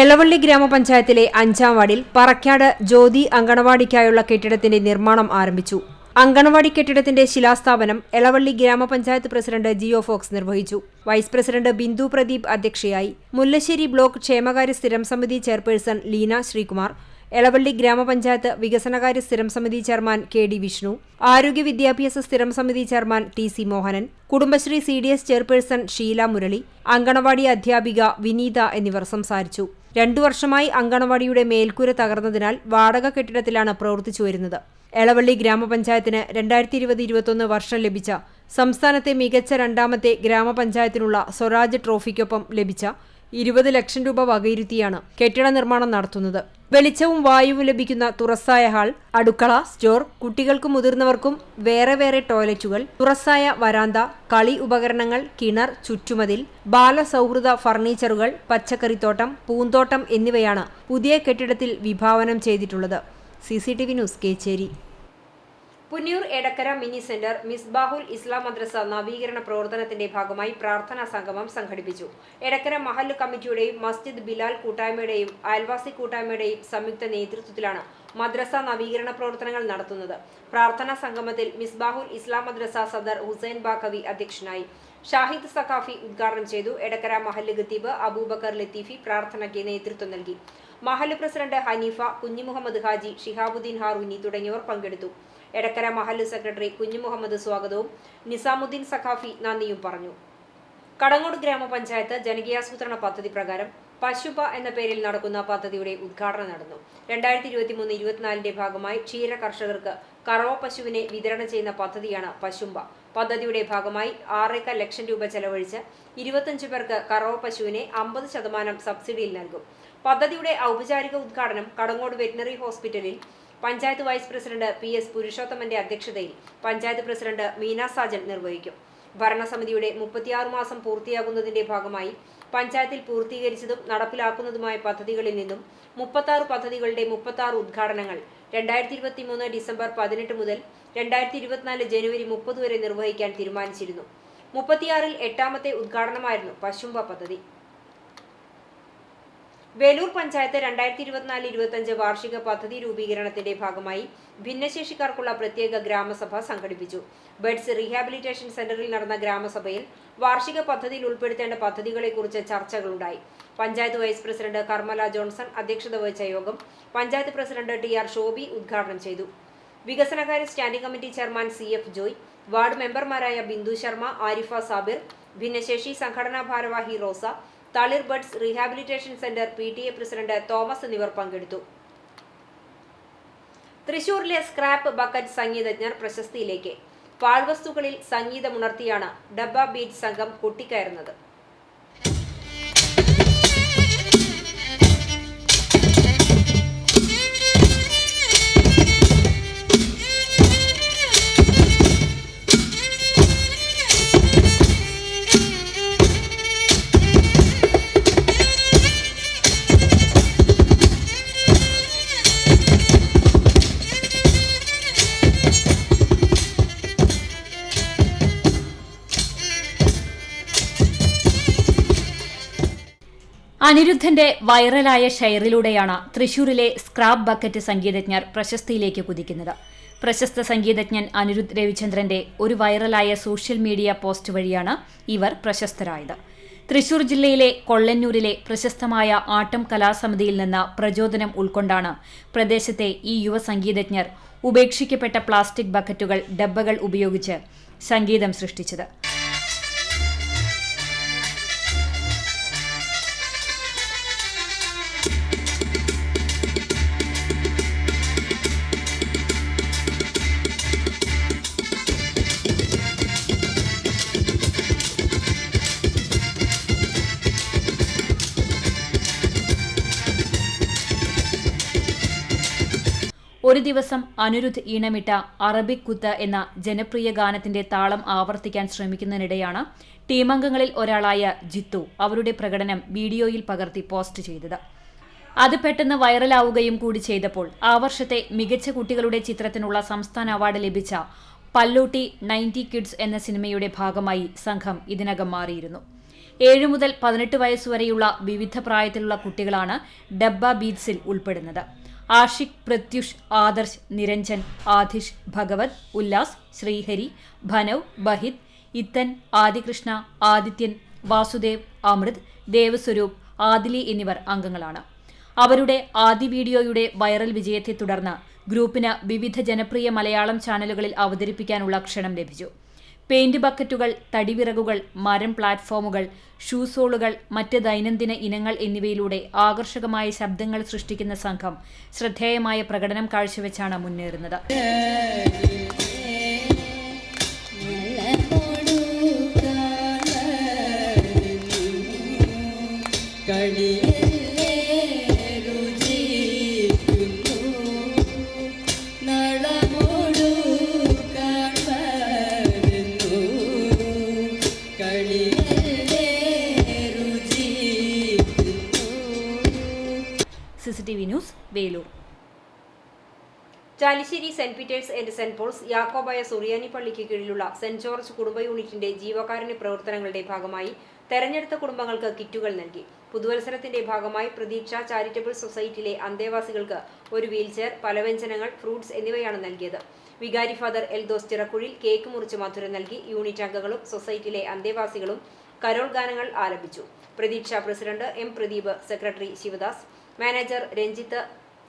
എളവള്ളി ഗ്രാമപഞ്ചായത്തിലെ 5-ാം വാർഡിൽ പറക്കാട് ജ്യോതി അങ്കണവാടിക്കായുള്ള കെട്ടിടത്തിന്റെ നിർമ്മാണം ആരംഭിച്ചു. അങ്കണവാടി കെട്ടിടത്തിന്റെ ശിലാസ്ഥാപനം എളവള്ളി ഗ്രാമപഞ്ചായത്ത് പ്രസിഡന്റ് ജിയോ ഫോക്സ് നിർവഹിച്ചു. വൈസ് പ്രസിഡന്റ് ബിന്ദു പ്രദീപ് അധ്യക്ഷയായി. മുല്ലശ്ശേരി ബ്ലോക്ക് ക്ഷേമകാര്യ സ്ഥിരം സമിതി ചെയർപേഴ്സൺ ലീന ശ്രീകുമാർ, എളവള്ളി ഗ്രാമപഞ്ചായത്ത് വികസനകാര്യ സ്ഥിരം സമിതി ചെയർമാൻ KD വിഷ്ണു, ആരോഗ്യ വിദ്യാഭ്യാസ സ്ഥിരം സമിതി chairman TC Mohanan, Kudumbashree CDS chairperson Sheela Murali, anganwadi അധ്യാപിക വിനീത എന്നിവർ സംസാരിച്ചു. 2 വർഷമായി അങ്കണവാടിയുടെ മേൽക്കൂര തകർന്നതിനാൽ വാടക കെട്ടിടത്തിലാണ് പ്രവർത്തിച്ചു വരുന്നത്. എളവള്ളി ഗ്രാമപഞ്ചായത്തിന് 2020-21 വർഷം ലഭിച്ച സംസ്ഥാനത്തെ മികച്ച 2ാമത്തെ ഗ്രാമപഞ്ചായത്തിനുള്ള സ്വരാജ് ട്രോഫിക്കൊപ്പം ലഭിച്ച 20 ലക്ഷം രൂപ വകയിരുത്തിയാണ് കെട്ടിട നിർമ്മാണം നടത്തുന്നത്. വെളിച്ചവും വായുവും ലഭിക്കുന്ന തുറസ്സായ ഹാൾ, അടുക്കള, സ്റ്റോർ, കുട്ടികൾക്കും മുതിർന്നവർക്കും വേറെ ടോയ്ലറ്റുകൾ, തുറസ്സായ വരാന്ത, കളി ഉപകരണങ്ങൾ, കിണർ, ചുറ്റുമതിൽ, ബാലസൗഹൃദ ഫർണിച്ചറുകൾ, പച്ചക്കറിത്തോട്ടം, പൂന്തോട്ടം എന്നിവയാണ് പുതിയ കെട്ടിടത്തിൽ വിഭാവനം ചെയ്തിട്ടുള്ളത്. CCTV news Kechery. Punnoor Edakkara mini centre Misbahul Islam Madrasa നവീകരണ പ്രവർത്തനത്തിന്റെ ഭാഗമായി പ്രാർത്ഥനാ സംഗമം സംഘടിപ്പിച്ചു. എടക്കര മഹല്ല് കമ്മിറ്റിയുടെയും മസ്ജിദ് ബിലാൽ കൂട്ടായ്മയുടെയും അയൽവാസി കൂട്ടായ്മയുടെയും സംയുക്ത നേതൃത്വത്തിലാണ് മദ്രസ നവീകരണ പ്രവർത്തനങ്ങൾ നടത്തുന്നത്. പ്രാർത്ഥനാ സംഗമത്തിൽ മിസ്ബാഹുൽ ഇസ്ലാം മദ്രസ സദർ ഹുസൈൻ ബാക്കവി അധ്യക്ഷനായി. ഷാഹിദ് സഖാഫി ഉദ്ഘാടനം ചെയ്തു. എടക്കര മഹല്ല് ഖത്തീബ് അബൂബക്കർ ലത്തീഫി പ്രാർത്ഥനയ്ക്ക് നേതൃത്വം നൽകി. മഹല്ല് പ്രസിഡന്റ് ഹനീഫ, കുഞ്ഞിമുഹമ്മദ് ഹാജി, ഷിഹാബുദ്ദീൻ ഹാറൂനി തുടങ്ങിയവർ പങ്കെടുത്തു. എടക്കര മഹല്ല് സെക്രട്ടറി കുഞ്ഞിമുഹമ്മദ് സ്വാഗതവും നിസാമുദ്ദീൻ സഖാഫി നന്ദിയും പറഞ്ഞു. കടങ്ങോട് ഗ്രാമപഞ്ചായത്ത് ജനകീയാസൂത്രണ പദ്ധതി പ്രകാരം പശുപ എന്ന പേരിൽ നടക്കുന്ന പദ്ധതിയുടെ ഉദ്ഘാടനം നടന്നു. 2023-24 ഭാഗമായി ക്ഷീര കർഷകർക്ക് കറവ പശുവിനെ വിതരണം ചെയ്യുന്ന പദ്ധതിയാണ് പശുമ്പ. പദ്ധതിയുടെ ഭാഗമായി 6 ലക്ഷം രൂപ ചെലവഴിച്ച് 25 പേർക്ക് കറവ പശുവിനെ 50% സബ്സിഡിയിൽ നൽകും. പദ്ധതിയുടെ ഔപചാരിക ഉദ്ഘാടനം കടങ്ങോട് വെറ്റിനറി ഹോസ്പിറ്റലിൽ പഞ്ചായത്ത് വൈസ് പ്രസിഡന്റ് PS പുരുഷോത്തമന്റെ അധ്യക്ഷതയിൽ പഞ്ചായത്ത് പ്രസിഡന്റ് മീന സാജൻ നിർവഹിക്കും. ഭരണസമിതിയുടെ 36 മാസം പൂർത്തിയാകുന്നതിന്റെ ഭാഗമായി പഞ്ചായത്തിൽ പൂർത്തീകരിച്ചതും നടപ്പിലാക്കുന്നതുമായ പദ്ധതികളിൽ നിന്നും 36 പദ്ധതികളുടെ 36 ഉദ്ഘാടനങ്ങൾ 2023 ഡിസംബർ 18 മുതൽ 2024 ജനുവരി 30 വരെ നിർവഹിക്കാൻ തീരുമാനിച്ചിരുന്നു. 36-ൽ 8ാമത്തെ ഉദ്ഘാടനമായിരുന്നു പശുമ്പ പദ്ധതി. വേലൂർ പഞ്ചായത്ത് 2024-25 വാർഷിക പദ്ധതി രൂപീകരണത്തിന്റെ ഭാഗമായി ഭിന്നശേഷിക്കാർക്കുള്ള പ്രത്യേക ഗ്രാമസഭ സംഘടിപ്പിച്ചു. ബെഡ്സ് റീഹാബിലിറ്റേഷൻ സെന്ററിൽ നടന്ന ഗ്രാമസഭയിൽ വാർഷിക പദ്ധതിയിൽ ഉൾപ്പെടുത്തേണ്ട പദ്ധതികളെക്കുറിച്ച് ചർച്ചകളുണ്ടായി. പഞ്ചായത്ത് വൈസ് പ്രസിഡന്റ് കർമ്മല ജോൺസൺ അധ്യക്ഷത വഹിച്ച യോഗം പഞ്ചായത്ത് പ്രസിഡന്റ് TR ഷോബി ഉദ്ഘാടനം ചെയ്തു. വികസനകാര്യ standing committee chairman CF Joy, ward മെമ്പർമാരായ ബിന്ദു ശർമ്മ, ആരിഫ സാബിർ, ഭിന്നശേഷി സംഘടനാ ഭാരവാഹി Rosa, Thalir buds rehabilitation centre PTA president Thomas എന്നിവർ പങ്കെടുത്തു. തൃശൂരിലെ സ്ക്രാപ്പ് ബക്കറ്റ് സംഗീതജ്ഞർ പ്രശസ്തിയിലേക്ക്. പാഴ്വസ്തുക്കളിൽ സംഗീതമുണർത്തിയാണ് ഡബ്ബ ബീറ്റ് സംഘം കൊട്ടിക്കയറുന്നത്. അനിരുദ്ധന്റെ വൈറലായ ഷെയറിലൂടെയാണ് തൃശൂരിലെ സ്ക്രാപ്പ് ബക്കറ്റ് സംഗീതജ്ഞർ പ്രശസ്തിയിലേക്ക് കുതിക്കുന്നത്. പ്രശസ്ത സംഗീതജ്ഞൻ അനിരുദ്ധ് രവിചന്ദ്രന്റെ ഒരു വൈറലായ സോഷ്യൽ മീഡിയ പോസ്റ്റ് വഴിയാണ് ഇവർ പ്രശസ്തരായത്. തൃശൂർ ജില്ലയിലെ കൊള്ളന്നൂരിലെ പ്രശസ്തമായ ആട്ടം കലാസമിതിയിൽ നിന്ന് പ്രചോദനം ഉൾക്കൊണ്ടാണ് പ്രദേശത്തെ ഈ യുവ സംഗീതജ്ഞർ ഉപേക്ഷിക്കപ്പെട്ട പ്ലാസ്റ്റിക് ബക്കറ്റുകൾ, ഡബ്ബകൾ ഉപയോഗിച്ച് സംഗീതം സൃഷ്ടിച്ചത്. ഒരു ദിവസം അനിരുദ്ധ് ഈണമിട്ട അറബിക് കുത്ത് എന്ന ജനപ്രിയ ഗാനത്തിന്റെ താളം ആവർത്തിക്കാൻ ശ്രമിക്കുന്നതിനിടെയാണ് ടീമംഗങ്ങളിൽ ഒരാളായ ജിത്തു അവരുടെ പ്രകടനം വീഡിയോയിൽ പകർത്തി പോസ്റ്റ് ചെയ്തത്. അത് പെട്ടെന്ന് വൈറലാവുകയും കൂടി ചെയ്തപ്പോൾ ആ വർഷത്തെ മികച്ച കുട്ടികളുടെ ചിത്രത്തിനുള്ള സംസ്ഥാന അവാർഡ് ലഭിച്ച പല്ലൂട്ടി 90 കിഡ്സ് എന്ന സിനിമയുടെ ഭാഗമായി സംഘം ഇതിനകം മാറിയിരുന്നു. 7 മുതൽ 18 വയസ്സുവരെയുള്ള വിവിധ പ്രായത്തിലുള്ള കുട്ടികളാണ് ഡബ്ബ ബീറ്റ്സിൽ ഉൾപ്പെടുന്നത്. ആഷിഖ്, പ്രത്യുഷ്, ആദർശ്, നിരഞ്ജൻ, ആധിഷ്, ഭഗവത്, ഉല്ലാസ്, ശ്രീഹരി, ഭനവ്, ബഹിത്, ഇത്തൻ, ആദികൃഷ്ണ, ആദിത്യൻ, വാസുദേവ്, അമൃത്, ദേവസ്വരൂപ്, ആദിലി എന്നിവർ അംഗങ്ങളാണ്. അവരുടെ ആദ്യ വീഡിയോയുടെ വൈറൽ വിജയത്തെ തുടർന്ന് ഗ്രൂപ്പിന് വിവിധ ജനപ്രിയ മലയാളം ചാനലുകളിൽ അവതരിപ്പിക്കാനുള്ള ക്ഷണം ലഭിച്ചു. പെയിന്റ് ബക്കറ്റുകൾ, തടിവിറകുകൾ, മരം പ്ലാറ്റ്ഫോമുകൾ, ഷൂസോളുകൾ, മറ്റ് ദൈനംദിന ഇനങ്ങൾ എന്നിവയിലൂടെ ആകർഷകമായ ശബ്ദങ്ങൾ സൃഷ്ടിക്കുന്ന സംഘം ശ്രദ്ധേയമായ പ്രകടനം കാഴ്ചവെച്ചാണ് മുന്നേറുന്നത്. CCTV news, Velur. Chalissery saint Peter's and saint Paul's Yakobaya Suriyani പള്ളിക്ക് കീഴിലുള്ള സെന്റ് ജോർജ് കുടുംബ യൂണിറ്റിന്റെ ജീവകാരുണ്യ പ്രവർത്തനങ്ങളുടെ ഭാഗമായി തെരഞ്ഞെടുത്ത കുടുംബങ്ങൾക്ക് കിറ്റുകൾ നൽകി. പുതുവത്സരത്തിന്റെ ഭാഗമായി പ്രതീക്ഷ ചാരിറ്റബിൾ സൊസൈറ്റിയിലെ അന്തേവാസികൾക്ക് ഒരു വീൽചെയർ, പലവ്യഞ്ജനങ്ങൾ, ഫ്രൂട്ട്സ് എന്നിവയാണ് നൽകിയത്. വികാരി ഫാദർ എൽദോസ് ചിറക്കുഴിൽ കേക്ക് മുറിച്ച് മധുരം നൽകി. യൂണിറ്റ് അംഗങ്ങളും സൊസൈറ്റിയിലെ അന്തേവാസികളും കരോൾ ഗാനങ്ങൾ ആലപിച്ചു. പ്രതീക്ഷ പ്രസിഡന്റ് എം Pradeep, secretary Sivadas, manager Ranjith,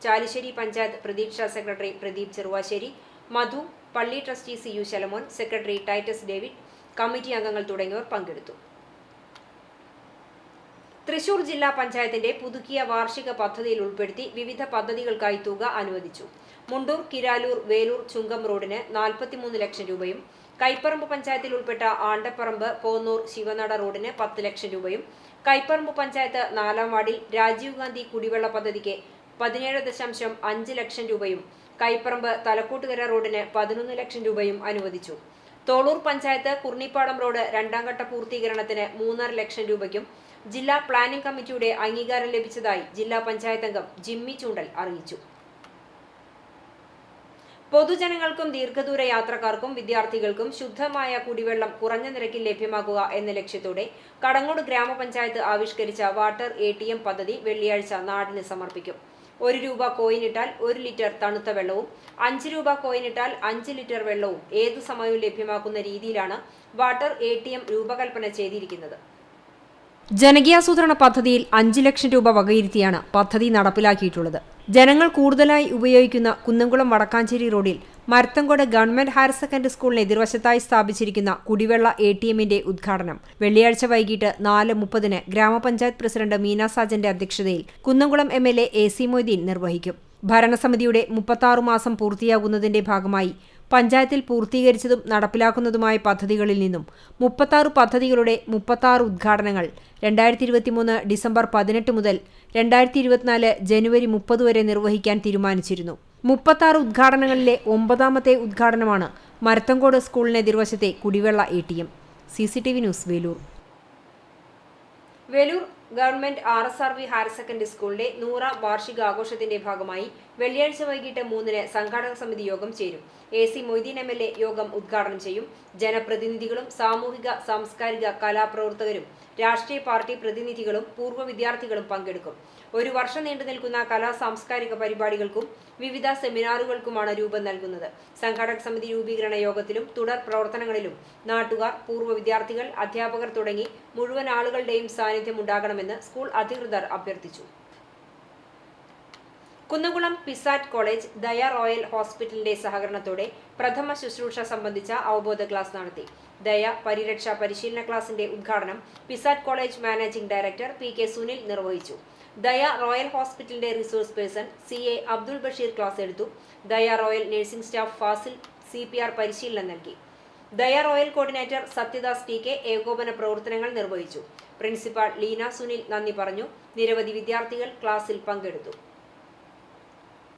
Chalissery panchayat Pratheeksha secretary Pradeep Cheruvassery, Madhu, പള്ളി trustee CU Shalamon, secretary Titus David, committee അംഗങ്ങൾ തുടങ്ങിയവർ പങ്കെടുത്തു. തൃശൂർ ജില്ലാ പഞ്ചായത്തിന്റെ പുതുക്കിയ വാർഷിക പദ്ധതിയിൽ ഉൾപ്പെടുത്തി വിവിധ പദ്ധതികൾക്കായി തുക അനുവദിച്ചു. മുണ്ടൂർ, കിരാലൂർ, വേലൂർ, ചുങ്കം റോഡിന് 43 ലക്ഷം രൂപയും, കൈപ്പറമ്പ് പഞ്ചായത്തിൽ ഉൾപ്പെട്ട ആണ്ടപ്പറമ്പ്, പോന്നൂർ, ശിവനട റോഡിന് 10 ലക്ഷം രൂപയും, കൈപ്പറമ്പ് പഞ്ചായത്ത് 4-ാം വാർഡിൽ രാജീവ് ഗാന്ധി കുടിവെള്ള പദ്ധതിക്ക് 17.5 ലക്ഷം രൂപയും, കൈപ്പറമ്പ് തലക്കൂട്ടുകര റോഡിന് 11 ലക്ഷം രൂപയും അനുവദിച്ചു. തോളൂർ പഞ്ചായത്ത് കുർണിപ്പാടം റോഡ് 2-ാം ഘട്ട പൂർത്തീകരണത്തിന് 3.5 ലക്ഷം രൂപയ്ക്കും ജില്ലാ പ്ലാനിംഗ് കമ്മിറ്റിയുടെ അംഗീകാരം ലഭിച്ചതായി ജില്ലാ പഞ്ചായത്ത് അംഗം ജിമ്മി ചൂണ്ടൽ അറിയിച്ചു. പൊതുജനങ്ങൾക്കും ദീർഘദൂര യാത്രക്കാർക്കും വിദ്യാർത്ഥികൾക്കും ശുദ്ധമായ കുടിവെള്ളം കുറഞ്ഞ നിരക്കിൽ ലഭ്യമാക്കുക എന്ന ലക്ഷ്യത്തോടെ കടങ്ങോട് ഗ്രാമപഞ്ചായത്ത് ആവിഷ്കരിച്ച വാട്ടർ ATM പദ്ധതി വെള്ളിയാഴ്ച നാടിന് സമർപ്പിക്കും. 1 രൂപ കോയിനിട്ടാൽ 1 ലിറ്റർ തണുത്ത വെള്ളവും 5 രൂപ കോയിനിട്ടാൽ 5 ലിറ്റർ വെള്ളവും ഏതു സമയവും ലഭ്യമാക്കുന്ന രീതിയിലാണ് വാട്ടർ ATM രൂപകൽപ്പന ചെയ്തിരിക്കുന്നത്. ജനകീയാസൂത്രണ പദ്ധതിയിൽ 5 ലക്ഷം രൂപ വകയിരുത്തിയാണ് പദ്ധതി നടപ്പിലാക്കിയിട്ടുള്ളത്. ജനങ്ങൾ കൂടുതലായി ഉപയോഗിക്കുന്ന കുന്നംകുളം വടക്കാഞ്ചേരി റോഡിൽ മരത്തങ്കോട് ഗവൺമെന്റ് ഹയർ സെക്കൻഡറി സ്കൂളിന് എതിർവശത്തായി സ്ഥാപിച്ചിരിക്കുന്ന കുടിവെള്ള ATMന്റെ ഉദ്ഘാടനം വെള്ളിയാഴ്ച വൈകിട്ട് 4:30 ഗ്രാമപഞ്ചായത്ത് പ്രസിഡന്റ് മീന സാജന്റെ അധ്യക്ഷതയിൽ കുന്നംകുളം MLA AC മൊയ്തീൻ നിർവഹിക്കും. ഭരണസമിതിയുടെ 36 മാസം പൂർത്തിയാകുന്നതിന്റെ ഭാഗമായി പഞ്ചായത്തിൽ പൂർത്തീകരിച്ചതും നടപ്പിലാക്കുന്നതുമായ പദ്ധതികളിൽ നിന്നും 36 പദ്ധതികളുടെ 36 ഉദ്ഘാടനങ്ങൾ 2023 ഡിസംബർ 18 മുതൽ 2024 ജനുവരി 30 വരെ നിർവഹിക്കാൻ തീരുമാനിച്ചിരുന്നു. 36 ഉദ്ഘാടനങ്ങളിലെ 9ാമത്തെ ഉദ്ഘാടനമാണ് മരത്തങ്കോട് സ്കൂളിന് എതിർവശത്തെ കുടിവെള്ള ATM. CCTV news, Velur. Velur government RSRV higher secondary സ്കൂളിന്റെ 100ാം വാർഷികാഘോഷത്തിന്റെ ഭാഗമായി വെള്ളിയാഴ്ച വൈകിട്ട് 3 സംഘാടക സമിതി യോഗം ചേരും. AC മൊയ്തീൻ MLA യോഗം ഉദ്ഘാടനം ചെയ്യും. ജനപ്രതിനിധികളും സാമൂഹിക, സാംസ്കാരിക, കലാപ്രവർത്തകരും രാഷ്ട്രീയ പാർട്ടി പ്രതിനിധികളും പൂർവ്വ വിദ്യാർത്ഥികളും പങ്കെടുക്കും. ഒരു വർഷം നീണ്ടു നിൽക്കുന്ന കലാ സാംസ്കാരിക പരിപാടികൾക്കും വിവിധ സെമിനാറുകൾക്കുമാണ് രൂപം നൽകുന്നത്. സംഘാടക സമിതി രൂപീകരണ യോഗത്തിലും തുടർ പ്രവർത്തനങ്ങളിലും നാട്ടുകാർ, പൂർവ്വ വിദ്യാർത്ഥികൾ, അധ്യാപകർ തുടങ്ങി മുഴുവൻ ആളുകളുടെയും സാന്നിധ്യം ഉണ്ടാകണമെന്ന് സ്കൂൾ അധികൃതർ അഭ്യർത്ഥിച്ചു. കുന്നംകുളം പിസാറ്റ് കോളേജ് ദയ റോയൽ ഹോസ്പിറ്റലിന്റെ സഹകരണത്തോടെ പ്രഥമ ശുശ്രൂഷ സംബന്ധിച്ച അവബോധ ക്ലാസ് നടത്തി. ദയ പരിരക്ഷാ പരിശീലന ക്ലാസിന്റെ ഉദ്ഘാടനം PISAT college managing director PK Sunil നിർവഹിച്ചു. ദയ റോയൽ ഹോസ്പിറ്റലിന്റെ resource person CA Abdul Basheer class എടുത്തു. Daya royal nursing staff Fasil CPR പരിശീലനം നൽകി. ദയ റോയൽ കോർഡിനേറ്റർ സത്യദാസ് TK ഏകോപന പ്രവർത്തനങ്ങൾ നിർവഹിച്ചു. പ്രിൻസിപ്പാൾ ലീന സുനിൽ നന്ദി പറഞ്ഞു. നിരവധി വിദ്യാർത്ഥികൾ ക്ലാസിൽ പങ്കെടുത്തു.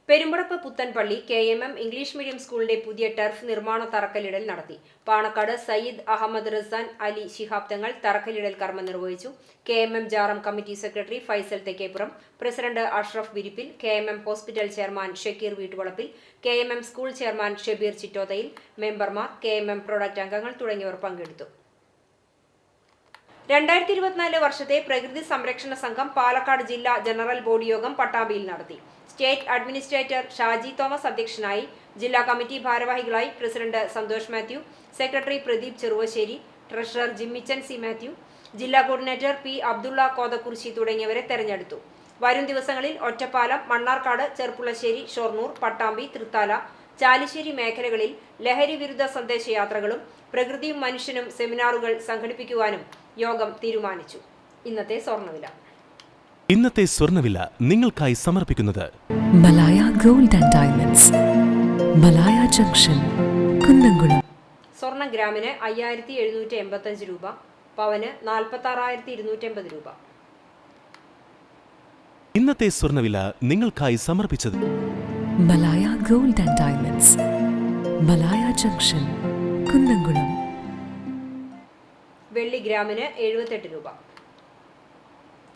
Perumpadappu Puthanpalli KMM English medium സ്കൂളിന്റെ പുതിയ ടർഫ് നിർമ്മാണ തറക്കല്ലിടൽ നടത്തി. പാണക്കാട് സയ്യിദ് അഹമ്മദ് റസാൻ അലി ശിഹാബ് തങ്ങൾ തറക്കല്ലിടൽ കർമ്മം നിർവഹിച്ചു. KMM ജാറം committee secretary Faisal Thekkepuram, president Ashraf Virippil, KMM hospital chairman Shakeer Veettuvalappil, KMM school chairman Shabeer Chittothayil, മെമ്പർമാർ, KMM പ്രൊഡക്റ്റ് അംഗങ്ങൾ തുടങ്ങിയവർ പങ്കെടുത്തു. 2024 വർഷത്തെ പ്രകൃതി സംരക്ഷണ സംഘം പാലക്കാട് ജില്ലാ ജനറൽ ബോഡി യോഗം പട്ടാമ്പിയിൽ നടത്തി. സ്റ്റേറ്റ് അഡ്മിനിസ്ട്രേറ്റർ ഷാജി തോമസ് അധ്യക്ഷനായി. ജില്ലാ കമ്മിറ്റി ഭാരവാഹികളായി president Santhosh Mathew, secretary Pradeep Cheruvassery, treasurer Jimmichan C Mathew, ജില്ലാ കോർഡിനേറ്റർ P അബ്ദുള്ള കോതക്കുറിശി തുടങ്ങിയവരെ തെരഞ്ഞെടുത്തു. വരും ദിവസങ്ങളിൽ ഒറ്റപ്പാലം, മണ്ണാർക്കാട്, ചെർപ്പുളശ്ശേരി, ഷൊർണൂർ, പട്ടാമ്പി, തൃത്താല, ചാലിശ്ശേരി മേഖലകളിൽ ലഹരി വിരുദ്ധ സന്ദേശയാത്രകളും പ്രകൃതിയും മനുഷ്യനും സെമിനാറുകൾ സംഘടിപ്പിക്കുവാനും യോഗം തീരുമാനിച്ചു. ഇന്നത്തെ സ്വർണ്ണവില നിങ്ങൾക്കായി സമർപ്പിക്കുന്നത് Malaya gold and diamonds, Malaya junction, Kunnamkulam. സ്വർണം ഗ്രാമിന് 5785 രൂപ, പവന് 46,280 രൂപ. ഇന്നത്തെ സ്വർണ്ണവില നിങ്ങൾക്കായി സമർപ്പിച്ചത് Malaya gold and diamonds, Malaya junction, Kunnamkulam. വെള്ളി ഗ്രാമിന് 78 രൂപ.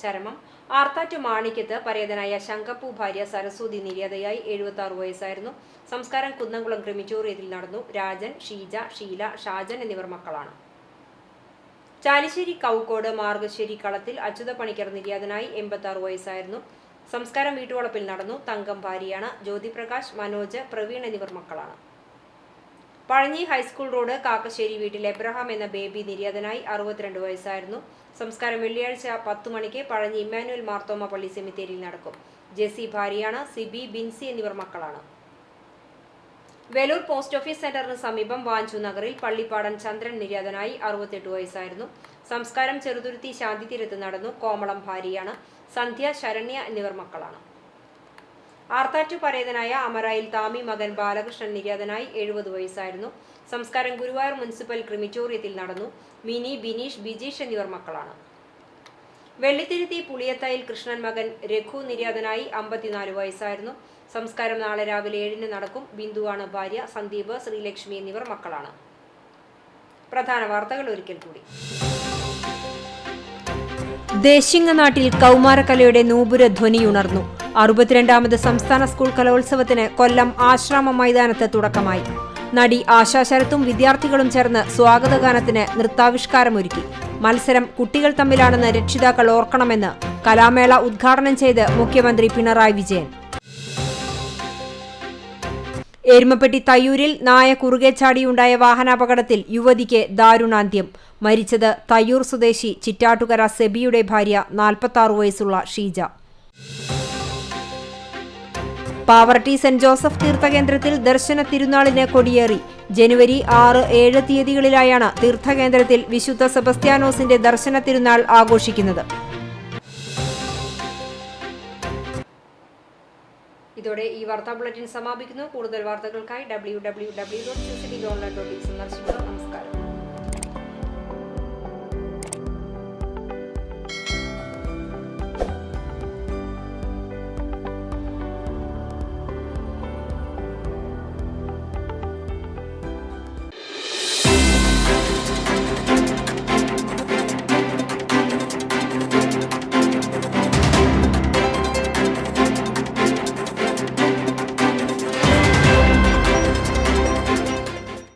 ചരമം ആർത്താറ്റ് മാണിക്യത്ത് പരേതനായ ശങ്കപ്പൂ ഭാര്യ സരസ്വതി നിര്യാതയായി 76 വയസ്സായിരുന്നു. സംസ്കാരം കുന്നംകുളം ക്രിമിറ്റോറിയത്തിൽ നടന്നു. രാജൻ, ഷീജ, ഷീല, ഷാജൻ എന്നിവർ മക്കളാണ്. ചാലിശ്ശേരി കൗക്കോട് മാർഗശ്ശേരി കളത്തിൽ അച്യുത പണിക്കർ നിര്യാതനായി 86 വയസ്സായിരുന്നു. സംസ്കാരം വീട്ടുവളപ്പിൽ നടന്നു. തങ്കം ഭാര്യയാണ്. ജ്യോതിപ്രകാശ്, മനോജ്, പ്രവീൺ എന്നിവർ മക്കളാണ്. പഴഞ്ഞി ഹൈസ്കൂൾ റോഡ് കാക്കശ്ശേരി വീട്ടിൽ എബ്രഹാം എന്ന ബേബി നിര്യാതനായി 62 വയസ്സായിരുന്നു. സംസ്കാരം വെള്ളിയാഴ്ച 10 മണിക്ക് പഴഞ്ഞി ഇമ്മാനുവൽ മാർത്തോമ പള്ളി സെമിത്തേരിയിൽ നടക്കും. ജെസി ഭാര്യയാണ്. സിബി, ബിൻസി എന്നിവർ മക്കളാണ്. വേലൂർ പോസ്റ്റ് ഓഫീസ് സെന്ററിന് സമീപം വാഞ്ചു നഗറിൽ പള്ളിപ്പാടൻ ചന്ദ്രൻ നിര്യാതനായി 68 വയസ്സായിരുന്നു. സംസ്കാരം ചെറുതുരുത്തി ശാന്തിതീരത്ത് നടന്നു. കോമളം ഭാര്യയാണ്. സന്ധ്യ, ശരണ്യ എന്നിവർ മക്കളാണ്. ആർത്താറ്റു പരേതനായ അമരായിൽ താമി മകൻ ബാലകൃഷ്ണൻ നിര്യാതനായി 70 വയസ്സായിരുന്നു. സംസ്കാരം ഗുരുവായൂർ മുനിസിപ്പൽ ക്രിമിറ്റോറിയത്തിൽ നടന്നു. മിനി, ബിനീഷ്, ബിജീഷ് എന്നിവർ മക്കളാണ്. വെള്ളിത്തിരുത്തി പുളിയത്തയിൽ കൃഷ്ണൻ മകൻ രഘു നിര്യാതനായി 54 വയസ്സായിരുന്നു. സംസ്കാരം നാളെ രാവിലെ 7-ന് നടക്കും. ബിന്ദുവാണ് ഭാര്യ. സന്ദീപ്, ശ്രീലക്ഷ്മി എന്നിവർ മക്കളാണ്. പ്രധാന വാർത്തകൾ ഒരിക്കൽ കൂടി. ദേശിങ്ങനാട്ടിൽ കൗമാരകലയുടെ നൂപുര ധ്വനിയുണർന്നു. 62ാമത് സംസ്ഥാന സ്കൂൾ കലോത്സവത്തിന് കൊല്ലം ആശ്രാമ മൈതാനത്ത് തുടക്കമായി. നടി ആശാ ശരത്തും വിദ്യാർത്ഥികളും ചേർന്ന് സ്വാഗതഗാനത്തിന് നൃത്താവിഷ്കാരമൊരുക്കി. മത്സരം കുട്ടികൾ തമ്മിലാണെന്ന് രക്ഷിതാക്കൾ ഓർക്കണമെന്ന് കലാമേള ഉദ്ഘാടനം ചെയ്ത് മുഖ്യമന്ത്രി പിണറായി വിജയൻ. എരുമപ്പെട്ടി തയ്യൂരിൽ നായ കുറുകെ ചാടിയുണ്ടായ വാഹനാപകടത്തിൽ യുവതിക്ക് ദാരുണാന്ത്യം. മരിച്ചത് തയ്യൂർ സ്വദേശി ചിറ്റാട്ടുകര സെബിയുടെ ഭാര്യ 46 വയസ്സുള്ള ഷീജ. പാവർട്ടി സെന്റ് ജോസഫ് തീർത്ഥകേന്ദ്രത്തിൽ ദർശന തിരുനാളിന് കൊടിയേറി. ജനുവരി 6, 7 തീയതികളിലായാണ് തീർത്ഥകേന്ദ്രത്തിൽ വിശുദ്ധ സെബസ്ത്യാനോസിന്റെ ദർശന തിരുനാൾ ആഘോഷിക്കുന്നത്. ഇതോടെ ഈ വാർത്താ ബുള്ളറ്റിൻ സമാപിക്കുന്നു. കൂടുതൽ വാർത്തകൾക്കായി www.cctvonline.in സന്ദർശിക്കുക. നമസ്കാരം.